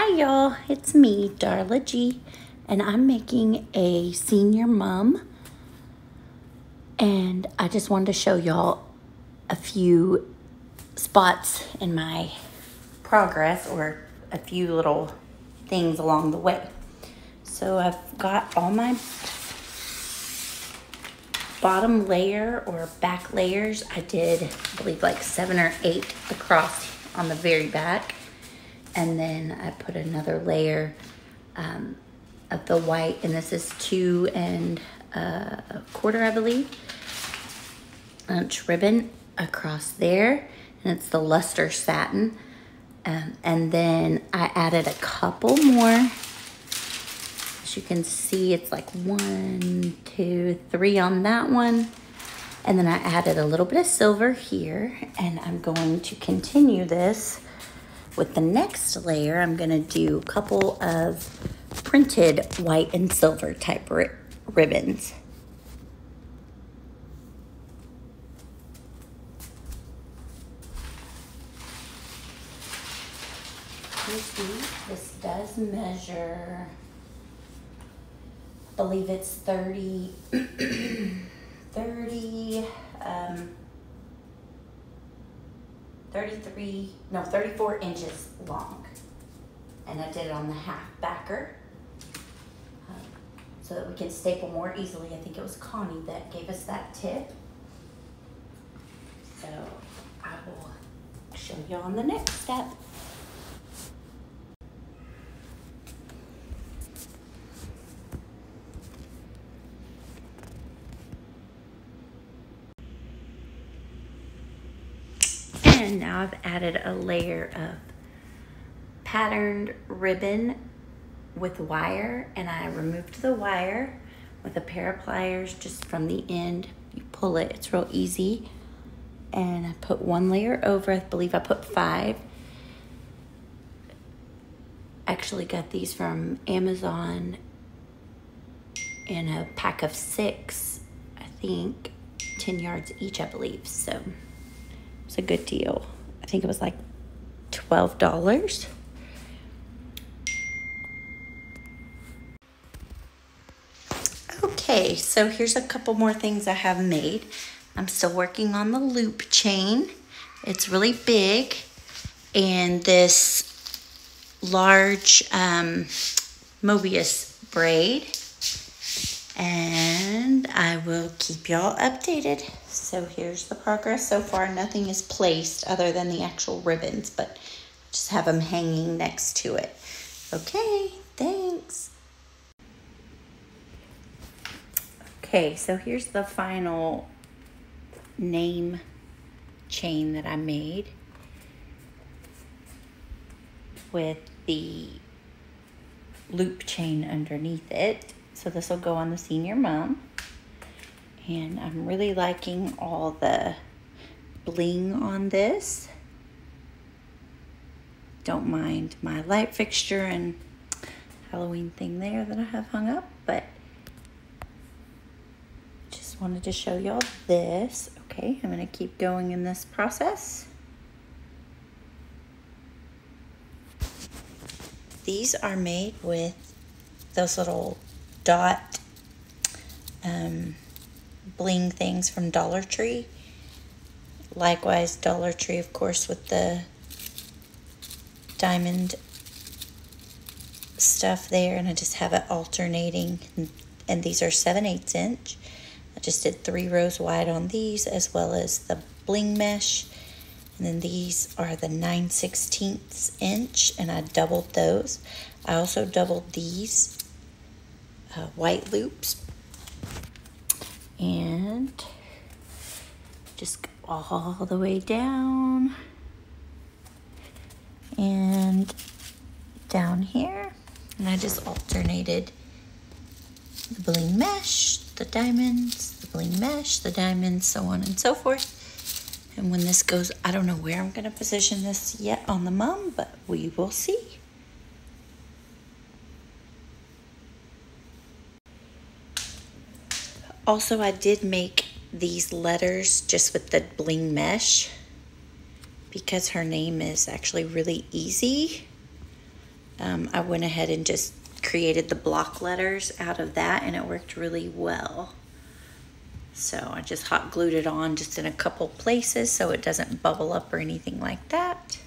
Hi y'all, it's me, Darla G, and I'm making a senior mum, and I just wanted to show y'all a few spots in my progress, or a few little things along the way. So I've got all my bottom layer or back layers. I did, I believe, like 7 or 8 across on the very back. And then I put another layer of the white, and this is 2 1/4, I believe, inch ribbon across there, and it's the luster satin. And then I added a couple more. As you can see, it's like 1, 2, 3 on that one. And then I added a little bit of silver here, and I'm going to continue this with the next layer. I'm gonna do a couple of printed white and silver type ribbons. You see, this does measure, I believe it's 34 inches long. And I did it on the half backer so that we can staple more easily. I think it was Connie that gave us that tip. So I will show you on the next step. And now I've added a layer of patterned ribbon with wire, and I removed the wire with a pair of pliers just from the end. You pull it, it's real easy. And I put 1 layer over. I believe I put 5. Actually got these from Amazon in a pack of 6, I think, 10 yards each, I believe. So it's a good deal. I think it was like $12. Okay, so here's a couple more things I have made. I'm still working on the loop chain. It's really big, and this large Mobius braid, and I will keep y'all updated. So here's the progress so far. Nothing is placed other than the actual ribbons, but just have them hanging next to it. Okay, thanks. Okay, so here's the final name chain that I made with the loop chain underneath it. So this will go on the senior mom. And I'm really liking all the bling on this. Don't mind my light fixture and Halloween thing there that I have hung up, but just wanted to show y'all this. Okay, I'm gonna keep going in this process. These are made with those little dot bling things from Dollar Tree. Likewise, Dollar Tree, of course, with the diamond stuff there, and I just have it alternating. And these are 7/8 inch. I just did 3 rows wide on these, as well as the bling mesh. And then these are the 9/16 inch, and I doubled those. I also doubled these white loops. And just go all the way down and down here. And I just alternated the bling mesh, the diamonds, the bling mesh, the diamonds, so on and so forth. And when this goes, I don't know where I'm going to position this yet on the mum, but we will see. Also, I did make these letters just with the bling mesh because her name is actually really easy. I went ahead and just created the block letters out of that, and it worked really well. So I just hot glued it on just in a couple places so it doesn't bubble up or anything like that.